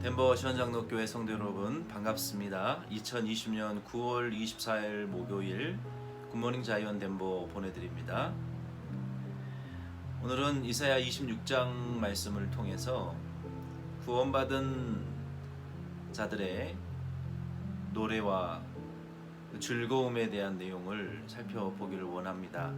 덴버 시원장로교회 성도 여러분 반갑습니다. 2020년 9월 24일 목요일 굿모닝 자이언 덴버 보내드립니다. 오늘은 이사야 26장 말씀을 통해서 구원받은 자들의 노래와 즐거움에 대한 내용을 살펴보기를 원합니다.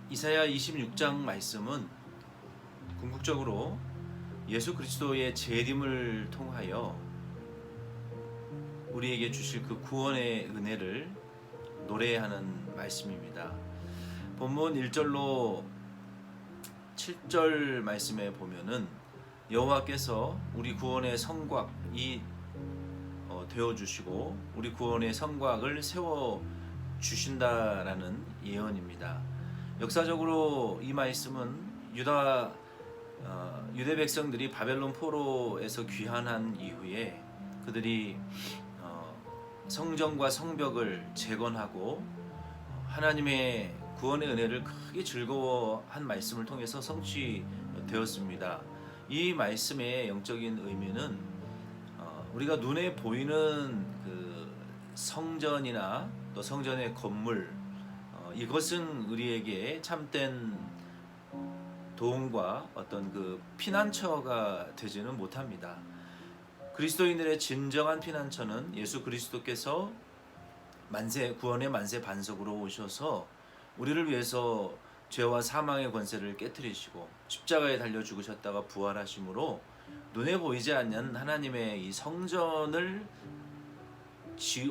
이사야 26장 말씀은 궁극적으로 예수 그리스도의 재림을 통하여 우리에게 주실 그 구원의 은혜를 노래하는 말씀입니다. 본문 1절로 7절 말씀에 보면은 여호와께서 우리 구원의 성곽이 되어주시고 우리 구원의 성곽을 세워주신다라는 예언입니다. 역사적으로 이 말씀은 유대 백성들이 바벨론 포로에서 귀환한 이후에 그들이 성전과 성벽을 재건하고 하나님의 구원의 은혜를 크게 즐거워한 말씀을 통해서 성취되었습니다. 이 말씀의 영적인 의미는 우리가 눈에 보이는 그 성전이나 또 성전의 건물 이것은 우리에게 참된 도움과 어떤 그 피난처가 되지는 못합니다. 그리스도인들의 진정한 피난처는 예수 그리스도께서 구원의 만세 반석으로 오셔서 우리를 위해서 죄와 사망의 권세를 깨뜨리시고 십자가에 달려 죽으셨다가 부활하심으로 눈에 보이지 않는 하나님의 이 성전을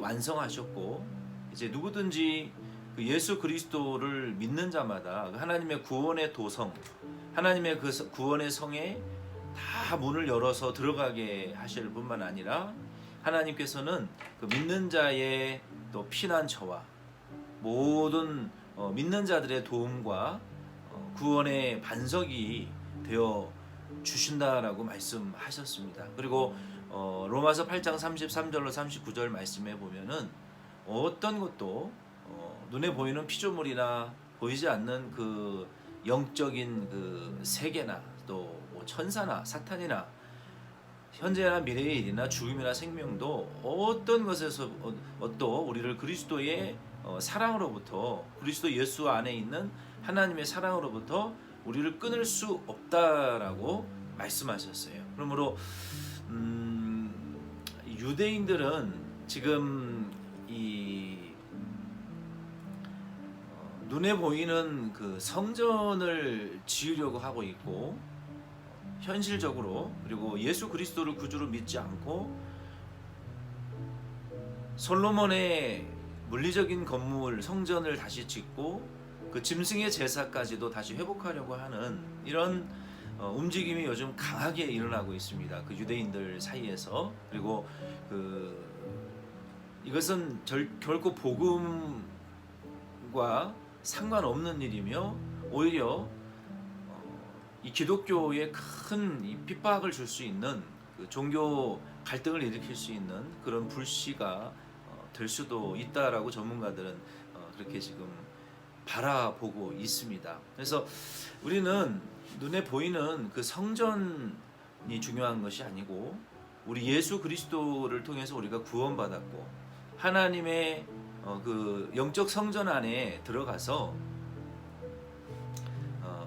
완성하셨고 이제 누구든지 그 예수 그리스도를 믿는 자마다 하나님의 구원의 도성, 하나님의 그 구원의 성에 다 문을 열어서 들어가게 하실 뿐만 아니라 하나님께서는 그 믿는 자의 또 피난처와 모든 믿는 자들의 도움과 구원의 반석이 되어 주신다라고 말씀하셨습니다. 그리고 로마서 8장 33절로 39절 말씀에 보면은 어떤 것도 눈에 보이는 피조물이나 보이지 않는 그 영적인 그 세계나 또 뭐 천사나 사탄이나 현재나 미래의 일이나 죽음이나 생명도 어떤 것에서 또 우리를 그리스도의 사랑으로부터 그리스도 예수 안에 있는 하나님의 사랑으로부터 우리를 끊을 수 없다라고 말씀하셨어요. 그러므로 유대인들은 지금 이 눈에 보이는 그 성전을 지으려고 하고 있고 현실적으로 그리고 예수 그리스도를 구주로 믿지 않고 솔로몬의 물리적인 건물 성전을 다시 짓고 그 짐승의 제사까지도 다시 회복하려고 하는 이런 움직임이 요즘 강하게 일어나고 있습니다. 그 유대인들 사이에서. 그리고 이것은 결코 복음과 상관없는 일이며 오히려 이 기독교에 큰 핍박을 줄 수 있는 그 종교 갈등을 일으킬 수 있는 그런 불씨가 될 수도 있다라고 전문가들은 그렇게 지금 바라보고 있습니다. 그래서 우리는 눈에 보이는 그 성전이 중요한 것이 아니고 우리 예수 그리스도를 통해서 우리가 구원받았고 하나님의 그 영적 성전 안에 들어가서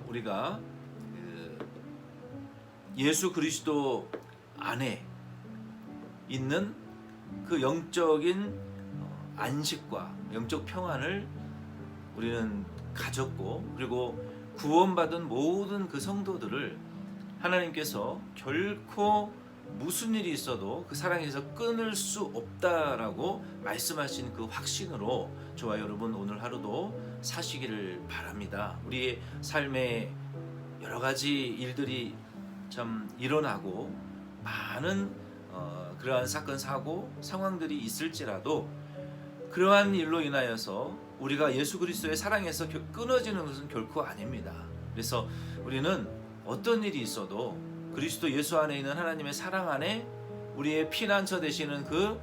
우리가 예수 그리스도 안에 있는 그 영적인 안식과 영적 평안을 우리는 가졌고 그리고 구원받은 모든 그 성도들을 하나님께서 결코 무슨 일이 있어도 그 사랑에서 끊을 수 없다라고 말씀하신 그 확신으로 저와 여러분 오늘 하루도 사시기를 바랍니다. 우리의 삶에 여러 가지 일들이 참 일어나고 많은 그러한 사건 사고 상황들이 있을지라도 그러한 일로 인하여서 우리가 예수 그리스도의 사랑에서 끊어지는 것은 결코 아닙니다. 그래서 우리는 어떤 일이 있어도 그리스도 예수 안에 있는 하나님의 사랑 안에 우리의 피난처 되시는 그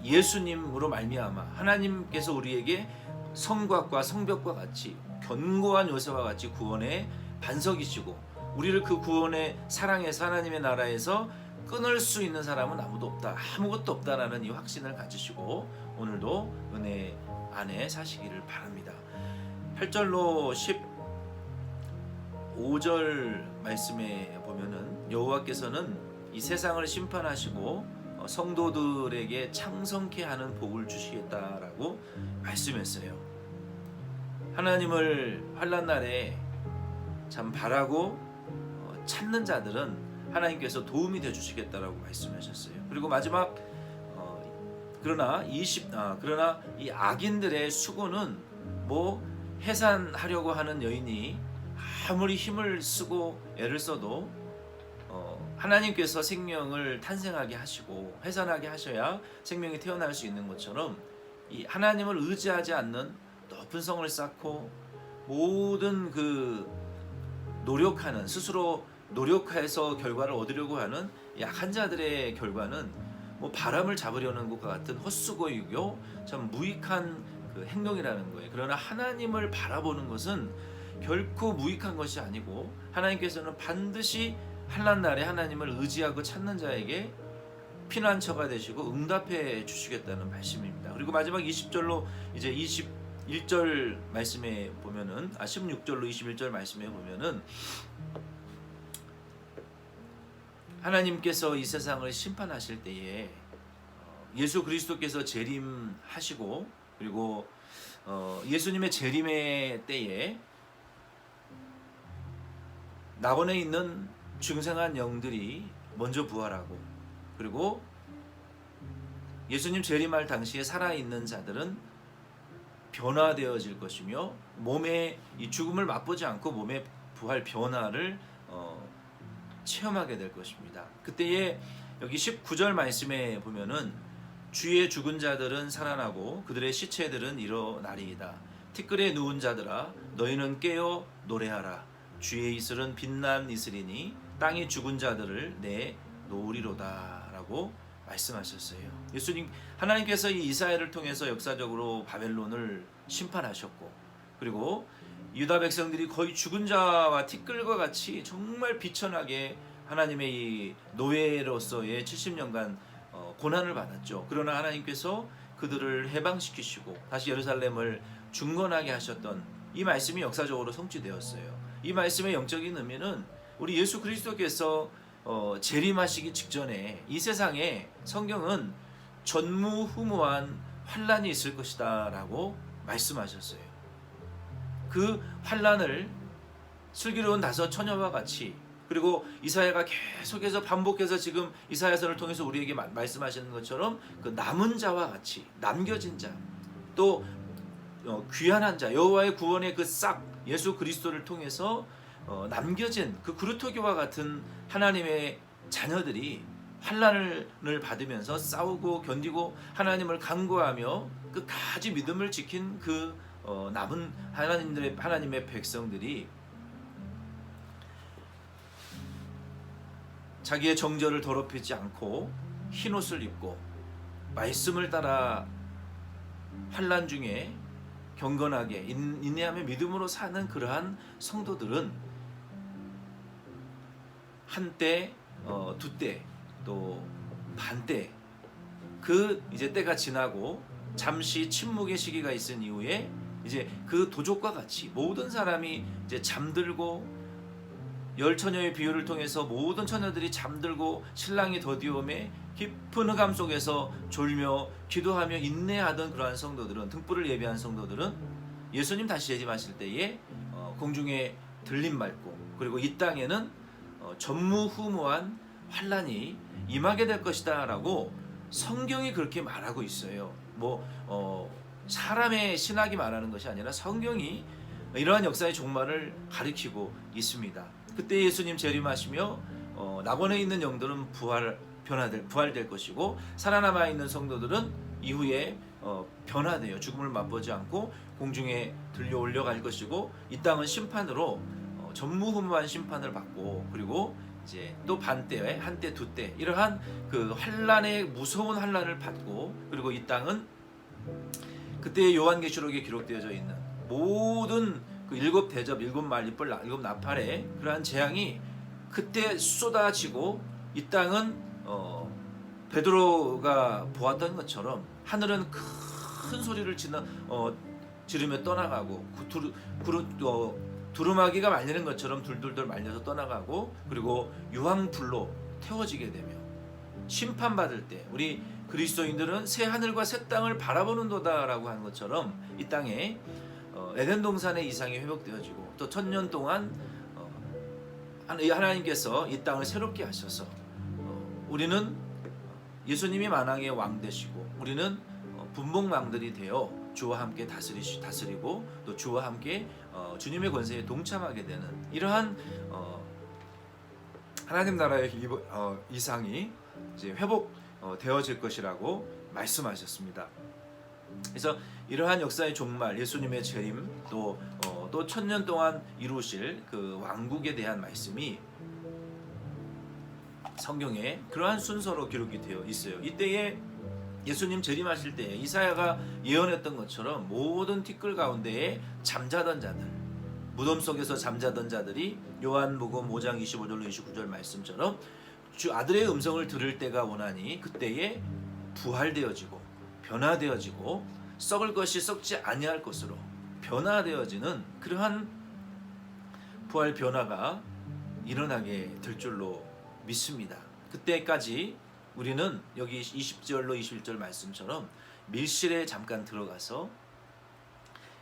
예수님으로 말미암아 하나님께서 우리에게 성곽과 성벽과 같이 견고한 요새와 같이 구원의 반석이시고 우리를 그 구원의 사랑에서 하나님의 나라에서 끊을 수 있는 사람은 아무도 없다, 아무것도 없다라는 이 확신을 가지시고 오늘도 은혜 안에 사시기를 바랍니다. 8절로 15절 말씀에 보면은 여호와께서는 이 세상을 심판하시고 성도들에게 창성케 하는 복을 주시겠다라고 말씀했어요. 하나님을 환난 날에 참 바라고 찾는 자들은 하나님께서 도움이 되어 주시겠다라고 말씀하셨어요. 그리고 마지막 그러나 이 악인들의 수고는 뭐 해산하려고 하는 여인이 아무리 힘을 쓰고 애를 써도 하나님께서 생명을 탄생하게 하시고 해산하게 하셔야 생명이 태어날 수 있는 것처럼 이 하나님을 의지하지 않는 높은 성을 쌓고 모든 그 노력하는, 스스로 노력해서 결과를 얻으려고 하는 약한 자들의 결과는 뭐 바람을 잡으려는 것과 같은 헛수고이고 참 무익한 그 행동이라는 거예요. 그러나 하나님을 바라보는 것은 결코 무익한 것이 아니고 하나님께서는 반드시 환난 날에 하나님을 의지하고 찾는 자에게 피난처가 되시고 응답해 주시겠다는 말씀입니다. 그리고 마지막 20절로 이제 21절 말씀에 보면은 16절로 21절 말씀에 보면은 하나님께서 이 세상을 심판하실 때에 예수 그리스도께서 재림하시고 그리고 예수님의 재림의 때에 낙원에 있는 중생한 영들이 먼저 부활하고 그리고 예수님 재림할 당시에 살아있는 자들은 변화되어질 것이며 몸의 이 죽음을 맛보지 않고 몸의 부활 변화를 체험하게 될 것입니다. 그때에 여기 19절 말씀에 보면은 주의 죽은 자들은 살아나고 그들의 시체들은 일어나리이다. 티끌에 누운 자들아 너희는 깨어 노래하라. 주의 이슬은 빛난 이슬이니 땅이 죽은 자들을 내놓으리로다 라고 말씀하셨어요. 예수님 하나님께서 이 이사야를 통해서 역사적으로 바벨론을 심판하셨고 그리고 유다 백성들이 거의 죽은 자와 티끌과 같이 정말 비천하게 하나님의 이 노예로서의 70년간 고난을 받았죠. 그러나 하나님께서 그들을 해방시키시고 다시 예루살렘을 중건하게 하셨던 이 말씀이 역사적으로 성취되었어요. 이 말씀의 영적인 의미는 우리 예수 그리스도께서 재림하시기 직전에 이 세상에 성경은 전무후무한 환란이 있을 것이다 라고 말씀하셨어요. 그 환란을 슬기로운 다섯 처녀와 같이 그리고 이사야가 계속해서 반복해서 지금 이사야서를 통해서 우리에게 말씀하시는 것처럼 그 남은 자와 같이 남겨진 자 또 귀환한 자 여호와의 구원의 그 싹 예수 그리스도를 통해서 남겨진 그 그루터기와 같은 하나님의 자녀들이 환난을 받으면서 싸우고 견디고 하나님을 간구하며 끝까지 믿음을 지킨 그 남은 하나님의 백성들이 자기의 정절을 더럽히지 않고 흰옷을 입고 말씀을 따라 환난 중에 경건하게 인내하며 믿음으로 사는 그러한 성도들은 한때, 두때, 또 반때 그 이제 때가 지나고 잠시 침묵의 시기가 있은 이후에 이제 그 도적과 같이 모든 사람이 이제 잠들고 열 처녀의 비유를 통해서 모든 처녀들이 잠들고 신랑이 더디움에 깊은 흑암 속에서 졸며 기도하며 인내하던 그러한 성도들은 등불을 예비한 성도들은 예수님 다시 재림하실 때에 공중에 들림 맑고 그리고 이 땅에는 전무후무한 환란이 임하게 될 것이다 라고 성경이 그렇게 말하고 있어요. 사람의 신학이 말하는 것이 아니라 성경이 이러한 역사의 종말을 가리키고 있습니다. 그때 예수님 재림하시며 낙원에 있는 영들은 부활될 것이고 살아남아 있는 성도들은 이후에 변화되어 죽음을 맛보지 않고 공중에 들려 올려갈 것이고 이 땅은 심판으로 전무후무한 심판을 받고 그리고 이제 또 반때에 한때 두때 이러한 그 환란의 무서운 환란을 받고 그리고 이 땅은 그때 요한계시록에 기록되어져 있는 모든 그 일곱 대접, 일곱 말, 일곱 나팔의 그러한 재앙이 그때 쏟아지고 이 땅은 베드로가 보았던 것처럼 하늘은 큰 소리를 지르며 떠나가고 두루마기가 말리는 것처럼 둘둘둘 말려서 떠나가고, 그리고 유황불로 태워지게 되며 심판받을 때 우리 그리스도인들은 새 하늘과 새 땅을 바라보는도다라고 하는 것처럼 이 땅에 에덴 동산의 이상이 회복되어지고 또 1000년 동안 하나님께서 이 땅을 새롭게 하셔서 우리는 예수님이 만왕의 왕 되시고 우리는 분봉왕들이 되어 주와 함께 다스리고 또 주와 함께 주님의 권세에 동참하게 되는 이러한 하나님 나라의 이상이 이제 회복되어질 것이라고 말씀하셨습니다. 그래서 이러한 역사의 종말, 예수님의 재림, 또 1000년 동안 이루실 그 왕국에 대한 말씀이 성경에 그러한 순서로 기록이 되어 있어요. 이때에 예수님 재림하실 때 이사야가 예언했던 것처럼 모든 티끌 가운데에 잠자던 자들, 무덤 속에서 잠자던 자들이 요한복음 5장 25절로 29절 말씀처럼 주 아들의 음성을 들을 때가 오나니 그때에 부활되어지고 변화되어지고 썩을 것이 썩지 아니할 것으로 변화되어지는 그러한 부활 변화가 일어나게 될 줄로 믿습니다. 그때까지 우리는 여기 20절로 21절 말씀처럼 밀실에 잠깐 들어가서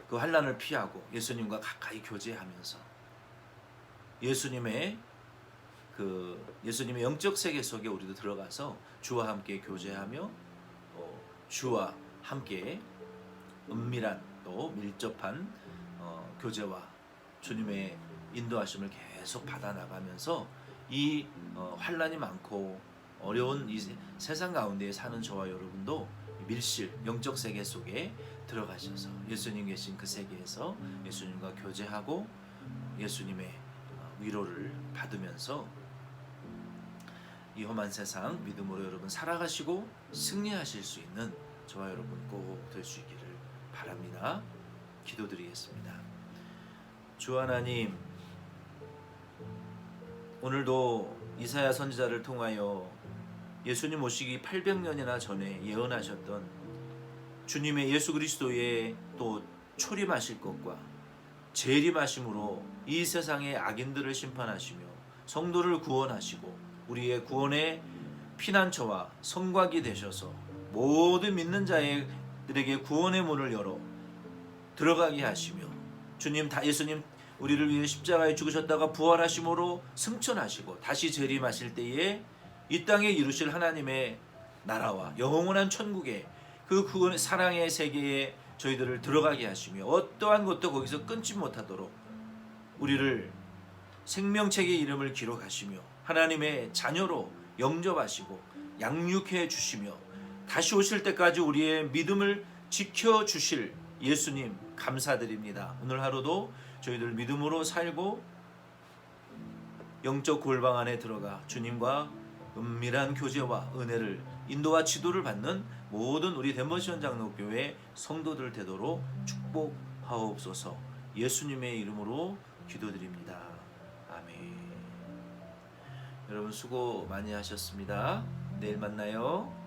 그 환난을 피하고 예수님과 가까이 교제하면서 예수님의 영적 세계 속에 우리도 들어가서 주와 함께 교제하며 주와 함께 은밀한 또 밀접한 교제와 주님의 인도하심을 계속 받아 나가면서 이 환난이 많고 어려운 이 세상 가운데 사는 저와 여러분도 밀실 영적 세계 속에 들어가셔서 예수님 계신 그 세계에서 예수님과 교제하고 예수님의 위로를 받으면서 이 험한 세상 믿음으로 여러분 살아가시고 승리하실 수 있는 저와 여러분 꼭 될 수 있기를 바랍니다. 기도드리겠습니다. 주 하나님, 오늘도 이사야 선지자를 통하여 예수님 오시기 800년이나 전에 예언하셨던 주님의 예수 그리스도의 또 초림하실 것과 재림하심으로 이 세상의 악인들을 심판하시며 성도를 구원하시고 우리의 구원의 피난처와 성곽이 되셔서 모든 믿는 자들에게 구원의 문을 열어 들어가게 하시며 예수님 우리를 위해 십자가에 죽으셨다가 부활하심으로 승천하시고 다시 재림하실 때에 이 땅에 이루실 하나님의 나라와 영원한 천국에 그 구원의 사랑의 세계에 저희들을 들어가게 하시며 어떠한 것도 거기서 끊지 못하도록 우리를 생명책의 이름을 기록하시며 하나님의 자녀로 영접하시고 양육해 주시며 다시 오실 때까지 우리의 믿음을 지켜주실 예수님 감사드립니다. 오늘 하루도 저희들 믿음으로 살고 영적 골방 안에 들어가 주님과 은밀한 교제와 은혜를 인도와 지도를 받는 모든 우리 덴버시원 장로교회 성도들 되도록 축복하옵소서. 예수님의 이름으로 기도드립니다. 아멘. 여러분 수고 많이 하셨습니다. 내일 만나요.